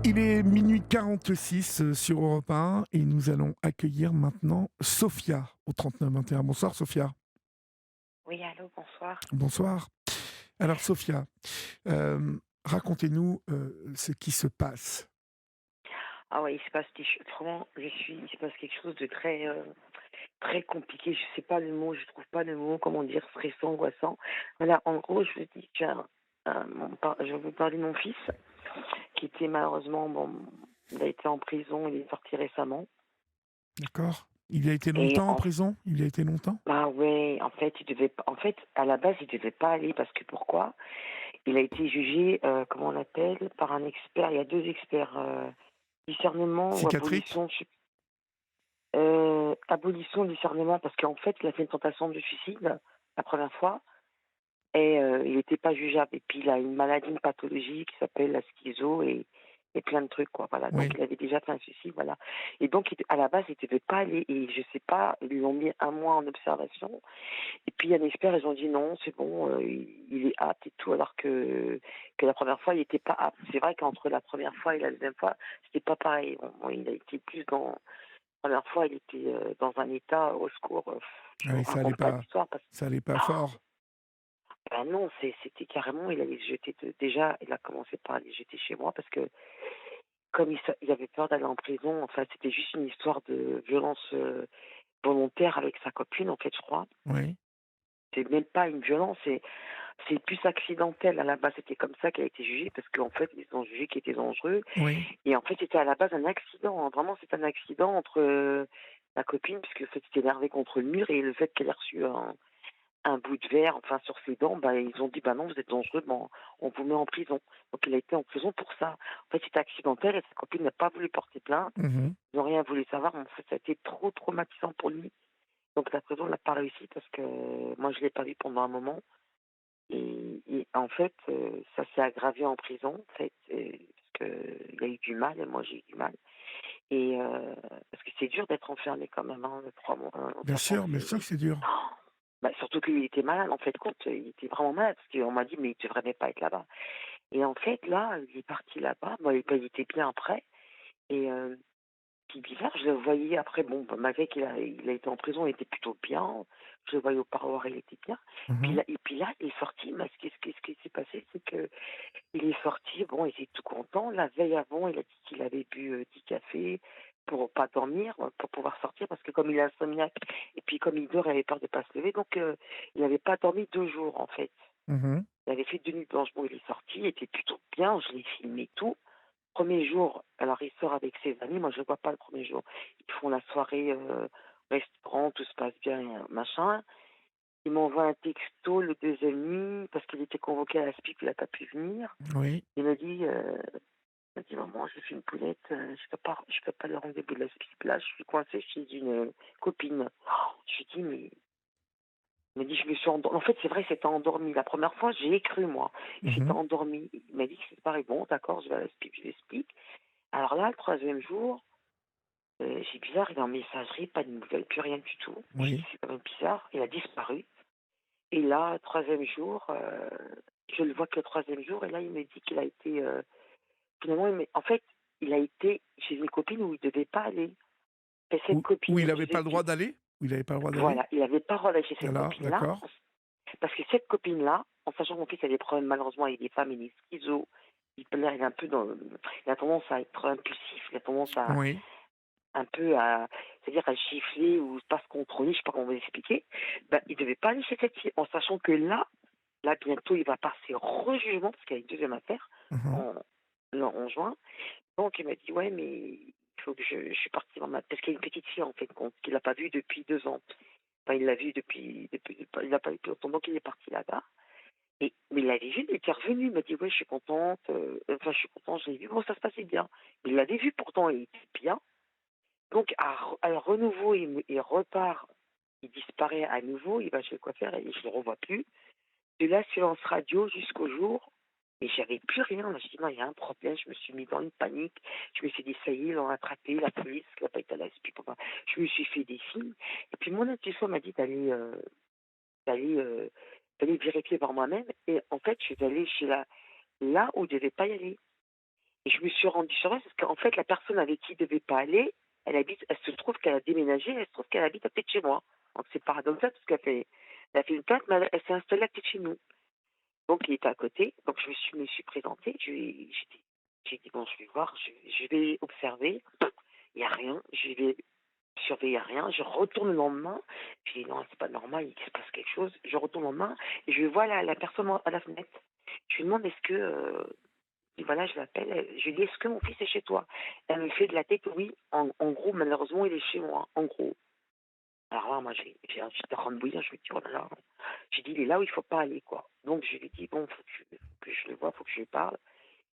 Il est minuit 46 sur Europe 1 et nous allons accueillir maintenant Sophia au 39 21. Bonsoir Sophia. Oui, allô, bonsoir. Bonsoir. Alors Sophia, racontez-nous ce qui se passe. Ah ouais, il se passe vraiment, il se passe quelque chose de très, très compliqué. Je sais pas le mot, je trouve pas le mot, comment dire, stressant, angoissant. Voilà, en gros, je vous dis que je vais vous parler de mon fils, qui était malheureusement, bon, il a été en prison, il est sorti récemment. D'accord. Il a été Et longtemps en prison? Il a été longtemps? bah ouais, en fait, en fait, à la base, il devait pas aller parce que pourquoi? Il a été jugé, comment on l'appelle, par un expert. Il y a deux experts, discernement ou Psychiatrique? abolition, je sais. Abolition du discernement parce qu'en fait, il a fait une tentation de suicide la première fois et il était pas jugeable et puis il a une maladie, une pathologie qui s'appelle la schizo et plein de trucs quoi, voilà. Donc Oui. il avait déjà fait un suicide, voilà et donc à la base, il devait pas aller et je sais pas, ils lui ont mis un mois en observation et puis un expert, ils ont dit: «Non, c'est bon, il est apte et tout», alors que la première fois, il était pas apte. C'est vrai qu'entre la première fois et la deuxième fois, c'était pas pareil. Bon, il a été plus dans première fois, il était, dans un état au secours, je Ah vous oui, raconte pas l'histoire parce ça allait pas oh, fort. bah, non, c'était carrément il allait se jeter déjà, il a commencé par aller se jeter chez moi parce que comme il avait peur d'aller en prison, enfin, c'était juste une histoire de violence, volontaire avec sa copine, en fait, je crois. Oui. C'est même pas une violence, c'est plus accidentel. À la base, c'était comme ça qu'elle a été jugée parce qu'en fait, ils ont jugé qu'il était dangereux Oui. et en fait, c'était à la base un accident, hein. Vraiment, c'est un accident entre, la copine puisque, en fait, il s'était énervé contre le mur et le fait qu'elle ait reçu un bout de verre, enfin, sur ses dents, bah, ils ont dit: «Bah non, vous êtes dangereux, bon, on vous met en prison». Donc il a été en prison pour ça. En fait, c'était accidentel et sa copine n'a pas voulu porter plainte. Mhm. Ils n'ont rien voulu savoir. En fait, ça a été trop traumatisant pour lui. Donc la prison n'a pas réussi parce que moi, je l'ai pas vu pendant un moment et en fait, ça s'est aggravé en prison, en fait, parce qu'il a eu du mal et moi, j'ai eu du mal et parce que c'est dur d'être enfermé quand même, hein, 3 mois, Bien sûr que c'est dur. bah, surtout qu'il était malade, en fait, compte, il était vraiment malade parce qu'on m'a dit: «Mais il devrait même pas être là-bas» et en fait, là, il est parti là-bas, bah, il était bien après et ce qui est bizarre, je le voyais après, bon, bah, malgré qu'il a été en prison, il était plutôt bien. Je le voyais au parloir, il était bien. Mhm. Puis là, il est sorti, mais ce qui s'est passé, c'est que il est sorti, bon, il était tout content. La veille avant, il a dit qu'il avait bu 10 cafés pour pas dormir, pour pouvoir sortir, parce que comme il est insomniaque, et puis comme il dort, il avait peur de pas se lever, donc il n'avait pas dormi 2 jours, en fait. Mhm. Il avait fait 2 nuits blanches. Bon, il est sorti, il était plutôt bien, je l'ai filmé tout. Premier jour, alors il sort avec ses amis, moi je le vois pas le premier jour. Ils font la soirée, restaurant, tout se passe bien, machin. Il m'envoie un texto le deuxième nuit parce qu'il était convoqué à la SPIC, il a pas pu venir. Oui. Il m'a dit: «Maman, j'ai fait une poulette, je peux pas le rendez-vous de la SPIC là, je suis coincé chez une, copine». Je lui dis: «Mais» il m'a dit: «Je me suis endormi». En fait, c'est vrai, il s'était endormi. La première fois, j'ai cru moi. Il s'était Mhm. endormi. Il m'a dit que c'était pareil. Bon, d'accord, je vais à la SPIC, je l'explique. Alors là, le troisième jour, j'ai bizarre, il est en messagerie, pas de nouvelles, plus rien du tout. Je dis: Oui. «C'est quand même bizarre». Il a disparu et là, troisième jour, je le vois que le troisième jour et là, il me dit qu'il a été, finalement, en fait, il a été chez une copine où il devait pas aller et cette Où copine, il je n'avait vous pas le droit explique. d'aller? Où il n'avait pas le droit d'aller? Voilà, il avait pas relâché chez cette Voilà, copine-là, d'accord. parce que cette copine-là, en sachant que mon fils a des problèmes malheureusement avec des femmes, il est schizo, il est un peu il a tendance à être impulsif, il a tendance à Oui. un peu à c'est-à-dire à gifler ou pas se contrôler, je sais pas comment vous expliquer. Ben, il devait pas aller chez cette fille, en sachant que là bientôt il va passer rejugement parce qu'il y a une deuxième affaire Mhm. en en juin. Donc il m'a dit: «Ouais, mais il faut que je suis partie voir ma» parce qu'il y a une petite fille en fait compte qu'il a pas vue depuis 2 ans. Enfin il l'a vue depuis il l'a pas vue depuis longtemps, donc il est parti là-bas et mais il l'avait vue, il était revenu, il m'a dit: «Ouais, je suis contente, enfin je suis content, je l'ai vue». Bon, ça se passait bien. Il l'avait vue pourtant, il était bien. Donc à renouveau, il repart, il disparaît à nouveau, il va chez le coiffeur et je le revois plus. De là, silence radio jusqu'au jour et j'avais plus rien. Je dit: «Non, il y a un problème». Je me suis mis dans une panique. Je me suis dit: «Ça y est, ils l'ont attrapé, la police, qui n'a pas été à la SPI». Je me suis fait des films et puis mon intuition m'a dit d'aller, d'aller vérifier par moi-même et en fait, je suis allée chez là où je devais pas y aller Et je me suis rendue sur place parce qu'en fait, la personne avec qui il devait pas aller, elle se trouve qu'elle a déménagé, elle se trouve qu'elle habite à côté de chez moi. Donc c'est paradoxal parce elle a fait une plainte, mais elle s'est installée à côté de chez nous. Donc il était à côté, donc me suis présentée, j'ai dit bon, je vais voir, je vais observer, il n'y a rien, je vais surveiller rien, je retourne le lendemain, je dis non, c'est pas normal, il se passe quelque chose, je retourne le lendemain et je vois la personne à la fenêtre. Je lui demande est-ce que et voilà, je l'appelle, je lui dis est-ce que mon fils est chez toi? Elle me fait de la tête, oui, en gros, malheureusement, il est chez moi, en gros. Alors là, moi, j'ai envie de rembouillir, je me dis, oh là là. J'ai dit, il est là où il faut pas aller, quoi. Donc, je lui dis, bon, que je le vois, faut que je lui parle.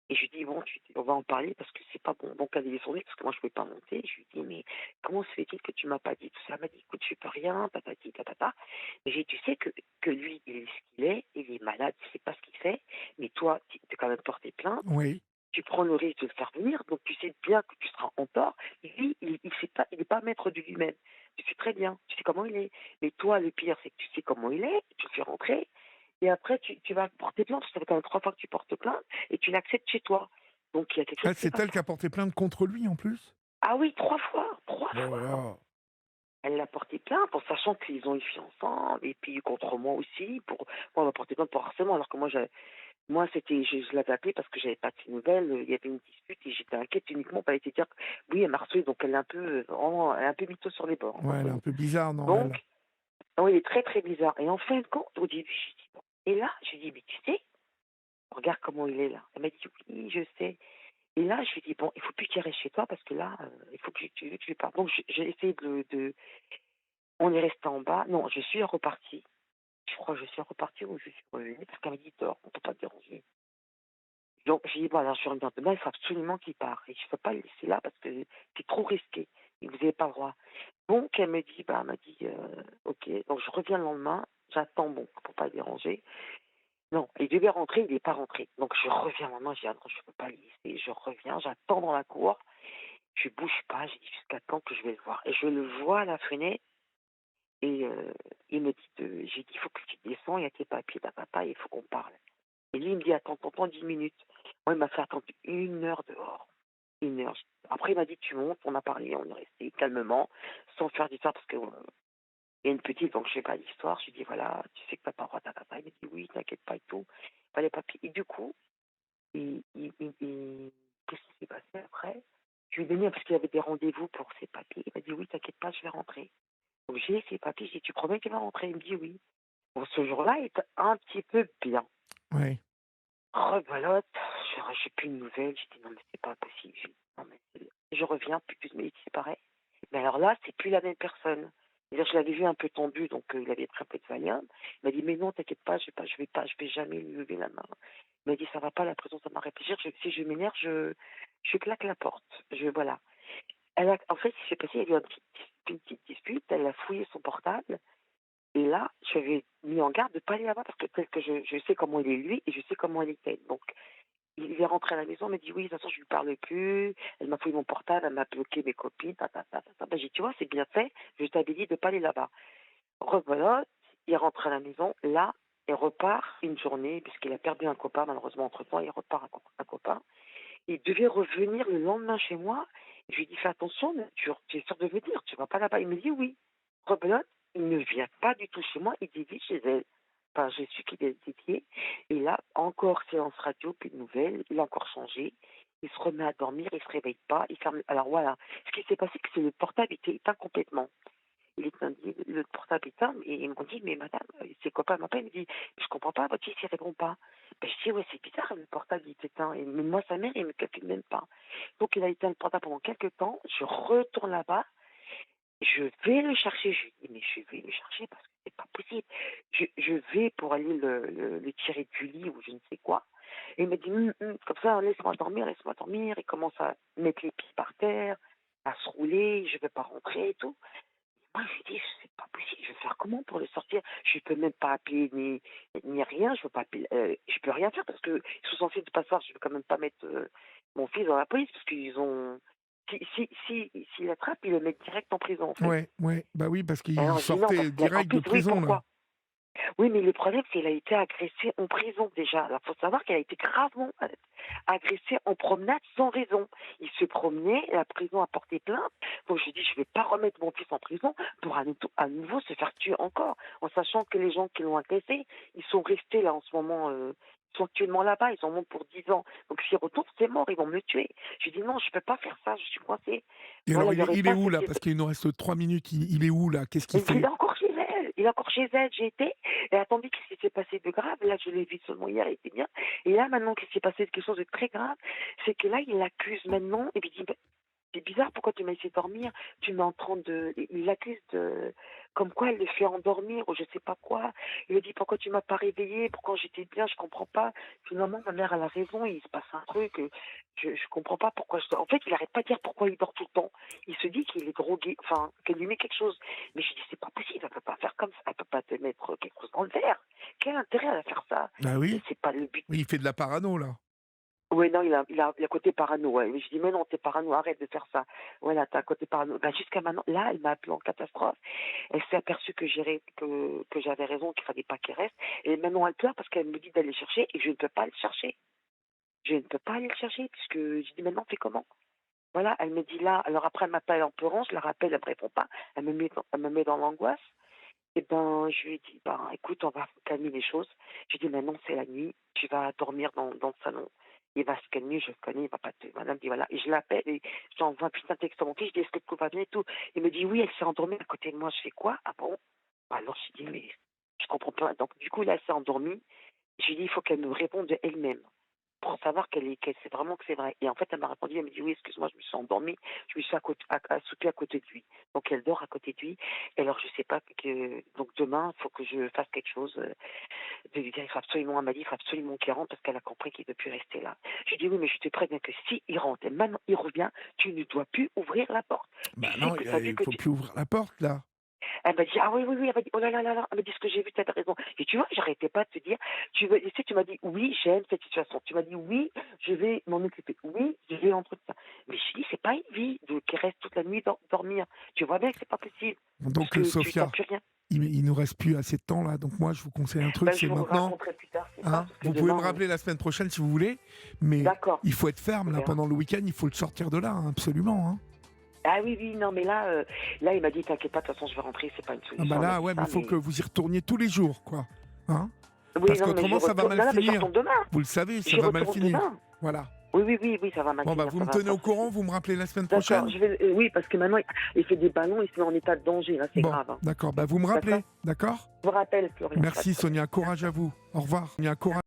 Et je lui dis, bon, on va en parler parce que c'est pas bon. Donc, elle est descendue parce que moi, je pouvais pas monter. Je lui dis, mais comment se fait-il que tu m'as pas dit tout ça? Elle m'a dit, écoute, je peux rien, patati, patata. Mais j'ai dit, tu sais que lui, il est ce qu'il est, il est malade, tu sais pas ce qu'il fait. Mais toi, tu as quand même porté plainte, Oui. tu prends le risque de le faire venir, donc tu sais bien que tu seras en tort. Lui, il sait pas, il n'est pas maître de lui-même. Tu sais très bien, tu sais comment il est. Mais toi, le pire, c'est que tu sais comment il est, tu le fais rentrer, et après, tu vas porter plainte, parce que ça fait quand même 3 fois que tu portes plainte, et tu l'acceptes chez toi. Donc il y a quelque chose Ah, qui ne c'est passe elle qui pas. a porté plainte contre lui en plus? Ah oui, 3 fois, trois Oh là fois. là. Elle l'a porté plainte en sachant qu'ils ont une fille ensemble, et puis contre moi aussi. Moi, on m'a porté plainte pour harcèlement, alors que moi, je l'avais appelée parce que j'avais pas de ses nouvelles. Il y avait une dispute et j'étais inquiète uniquement pour aller te dire que oui, elle m'a harcelée, donc elle est un peu, vraiment, elle est un peu mytho sur les bords, Ouais, entre elle est un nous. peu bizarre, non, elle? Donc, oui, il est très très bizarre. Et en fin de compte, au début, j'ai dit bon. Et là, j'ai dit mais tu sais, regarde comment il est là. Elle m'a dit oui, je sais. Et là, je lui ai dit bon, il faut plus qu'il reste chez toi parce que là, il faut que je lui parle. Donc, j'ai essayé on est resté en bas. Non, je suis repartie. Je crois que je suis repartie ou je suis revenue parce qu'elle m'a dit dors, on peut pas te déranger. Donc, j'ai dit, bon, alors je reviens demain, il faut absolument qu'il parte. Et je ne peux pas le laisser là parce que c'est trop risqué. Et vous n'avez pas le droit. Donc, elle me dit, elle m'a dit, ok. Donc, je reviens le lendemain, j'attends, bon, pour pas le déranger. Non, il devait rentrer, il n'est pas rentré. Donc, je reviens le lendemain, j'ai dit, ah non, je ne peux pas le laisser. Je reviens, j'attends dans la cour, je bouge pas, j'ai dit, jusqu'à quand que je vais le voir. Et je le vois à la fenêtre, et il me dit, j'ai dit, il faut que tu descends, il y a tes papiers, ta papa, il faut qu'on parle. Et lui, il me dit, attends, t'entends 10 minutes. Moi, il m'a fait attendre 1 heure dehors. 1 heure. Après, il m'a dit, tu montes, on a parlé, on est resté calmement, sans faire d'histoire, parce que il y a une petite, donc je sais pas l'histoire. Je lui dis, voilà, tu sais que t'as pas le droit à ta papa. Il me dit, oui, t'inquiète pas et tout. Pas les papiers. Et du coup, qu'est-ce qui s'est passé après? Je lui ai donné, parce qu'il avait des rendez-vous pour ses papiers. Il m'a dit, oui, t'inquiète pas, je vais rentrer. Donc j'ai ses papiers, j'ai dit, tu promets que tu vas rentrer? Il me dit, oui. Bon, ce jour-là, il était un petit peu bien. Oui. Rebelote, j'ai plus de nouvelles. J'ai dit non mais c'est pas possible. J'ai dit, non, mais je reviens, plus mais il disparaît. Mais alors là, c'est plus la même personne. C'est-à-dire, je l'avais vu un peu tendu, donc il avait pris un peu de Valium. Il m'a dit mais non, t'inquiète pas, je vais jamais lui lever la main. Il m'a dit ça va pas, la prison ça m'a réfléchir. Si je m'énerve, je claque la porte. Voilà. En fait, ce qui s'est passé, il y a eu une petite dispute. Elle a fouillé son portable. Et là, je lui ai mis en garde de ne pas aller là-bas parce que peut-être que je sais comment il est lui et je sais comment elle était. Donc, il est rentré à la maison, il m'a dit oui, de toute façon, je lui parle plus. Elle m'a fouillé mon portable, elle m'a bloqué mes copines, Ben, j'ai dit, tu vois, c'est bien fait, je t'avais dit de ne pas aller là-bas. Rebelote, il rentre à la maison, là, il repart une journée, puisqu'il a perdu un copain, malheureusement, entre-temps, il repart un copain. Il devait revenir le lendemain chez moi. Je lui ai dit, fais attention, tu es sûr de venir, tu vas pas là-bas. Il me dit oui. Rebelote, il ne vient pas du tout chez moi, il dit chez elle. Enfin, j'ai su qu'il est dédié. Et là, encore séance radio, plus de nouvelles. Il a encore changé. Il se remet à dormir, il se réveille pas. Il ferme. Alors voilà. Ce qui s'est passé, c'est que le portable était éteint complètement. Le portable éteint, et ils m'ont dit, mais madame, ses copains m'appellent, il me dit, je comprends pas, votre fils, il répond pas. Ben, je dis, ouais, c'est bizarre, le portable, il est éteint. Mais moi, sa mère, il me calcule même pas. Donc, il a éteint le portable pendant quelques temps. Je retourne là-bas. Je vais le chercher. Je lui dis, mais je vais le chercher parce que c'est pas possible. Je vais pour aller le tirer du lit ou je ne sais quoi. Et il me dit, comme ça, laisse-moi dormir, laisse-moi dormir. Il commence à mettre les pieds par terre, à se rouler, je ne vais pas rentrer et tout. Moi, je lui dis, c'est pas possible, je vais faire comment pour le sortir? Je peux même pas appeler ni rien, je peux pas appeler, je peux rien faire parce que ils sont censés ne pas savoir, je peux quand même pas mettre mon fils dans la police parce qu'ils ont, s'ils l'attrapent, ils le mettent direct en prison, en fait. Ouais, ouais. Bah oui, parce Et qu'il alors, je dis non, parce sortait qu'en direct de plus, oui, prison, là. pourquoi? Oui, mais le problème, c'est qu'elle a été agressée en prison déjà. Il faut savoir qu'elle a été gravement agressée en promenade sans raison. Il se promenait, la prison a porté plainte. Donc je dis, je ne vais pas remettre mon fils en prison pour à nouveau se faire tuer encore, en sachant que les gens qui l'ont agressé, ils sont restés là en ce moment. Ils sont actuellement là-bas, ils en ont pour 10 ans. Donc s'ils retournent, c'est mort, ils vont me le tuer. Je dis non, je ne peux pas faire ça, je suis coincée. Et Voilà, alors, il n'y aurait il est pas où là? cette. Parce qu'il nous reste 3 minutes. Il est où là? Qu'est-ce qu'il Il fait? est encore chez elle. Il est encore chez elle. J'ai été. Et attendez, qu'est-ce qui s'est passé de grave? Là, je l'ai vu seulement hier, il était bien. Et là, maintenant, qu'est-ce qui s'est passé? Quelque chose de très grave. C'est que là, il l'accuse maintenant. Et puis il dit, c'est bizarre, pourquoi tu m'as laissé dormir? Tu m'es en train de. Il l'accuse de. Comme quoi elle le fait endormir ou je sais pas quoi. Il lui dit, pourquoi tu m'as pas réveillé? Pourquoi j'étais bien? Je comprends pas. Finalement, ma mère, elle a raison. Il se passe un truc. Je comprends pas pourquoi je. En fait, il arrête pas de dire pourquoi il dort tout le temps. Il se dit qu'il est drogué. Enfin, qu'elle lui met quelque chose. Mais je dis, c'est pas possible. Elle peut pas faire comme ça. Elle peut pas te mettre quelque chose dans le verre. Quel intérêt à faire ça? Ah oui? C'est pas le but. Oui, il fait de la parano là. Oui, non, il a côté parano, ouais. Mais je dis, mais non, t'es parano, arrête de faire ça. Voilà, t'as un côté parano. Bah, jusqu'à maintenant, là, elle m'a appelé en catastrophe. Elle s'est aperçue que j'avais raison, qu'il fallait pas qu'elle reste. Et maintenant, elle pleure parce qu'elle me dit d'aller le chercher et je ne peux pas le chercher. Je ne peux pas aller le chercher puisque je dis, maintenant, fais comment? Voilà, elle me dit là, alors après, elle m'appelle en pleurant, je la rappelle, elle me répond pas. Elle me met dans l'angoisse. Et ben, je lui ai dit, ben, écoute, on va calmer les choses. Je lui ai dit, maintenant, c'est la nuit, tu vas dormir dans le salon. Il va se calmer, je le connais, il va pas te. Madame dit, voilà. Et je l'appelle et j'envoie un putain de texte à mon fils, je dis, est-ce que tout va bien et tout. Il me dit, oui, elle s'est endormie à côté de moi. Je fais quoi? Ah bon? Alors, je dis, mais je comprends pas. Donc, du coup, là, elle s'est endormie. Je lui ai dit, il faut qu'elle me réponde elle-même pour savoir qu'elle sait vraiment que c'est vrai. Et en fait, elle m'a répondu, elle me dit, oui, excuse-moi, je me suis endormie, je me suis assoupie à côté de lui. Donc, elle dort à côté de lui. Et alors, je sais pas donc demain, il faut que je fasse quelque chose. De lui dire, il faut absolument, elle m'a dit, il faut absolument qu'il rentre parce qu'elle a compris qu'il ne peut plus rester là. Je lui ai dit, oui, mais je te préviens que si il rentre et maintenant il revient, tu ne dois plus ouvrir la porte. Bah Tu sais non, que tu as vu il que faut tu. plus ouvrir la porte là. Elle m'a dit, ah oui, oui, oui, elle m'a dit, oh là là là là, elle m'a dit ce que j'ai vu, tu as raison. Et tu vois, j'arrêtais pas de te dire, tu m'as dit, oui, j'aime cette situation. Tu m'as dit, oui, je vais m'en occuper. Oui, je vais l'entretenir. Mais je dis, c'est pas une vie qui reste toute la nuit dormir. Tu vois bien que c'est pas possible. Parce Donc que tu n'as Sophia, plus rien. il nous reste plus assez de temps là. Donc moi, je vous conseille un truc, Ben, c'est je vous maintenant. raconterai plus tard, c'est ça, Hein, parce que vous pouvez me demain. rappeler la semaine prochaine si vous voulez, mais D'accord, il faut être ferme on là verra. pendant le week-end. Il faut le sortir de là, hein, absolument. Hein. Ah oui, oui, non, mais là, il m'a dit, t'inquiète pas, de toute façon, je vais rentrer, c'est pas une Ah solution. bah Elle m'a là, dit ouais, mais ça, il faut mais. que vous y retourniez tous les jours, quoi. Hein, Oui, parce non, mais je qu'autrement, ça va retourne. mal Non, non, mais je finir. retourne demain. Vous le savez, ça J'y va mal retourne finir. demain. Voilà. Oui, oui, oui, oui, ça va mal Bon, bah, finir, vous ça me va, tenez pas au de souci. courant, vous me rappelez la semaine D'accord, prochaine. oui, parce que maintenant, il fait des ballons, il se met en état de danger, là, c'est Bon, grave. Hein. d'accord. Bah, vous me D'accord? rappelez, d'accord? Je vous rappelle, Florian, pas de Merci problème. Sonia, courage à D'accord. vous. Au revoir. Sonia, courage.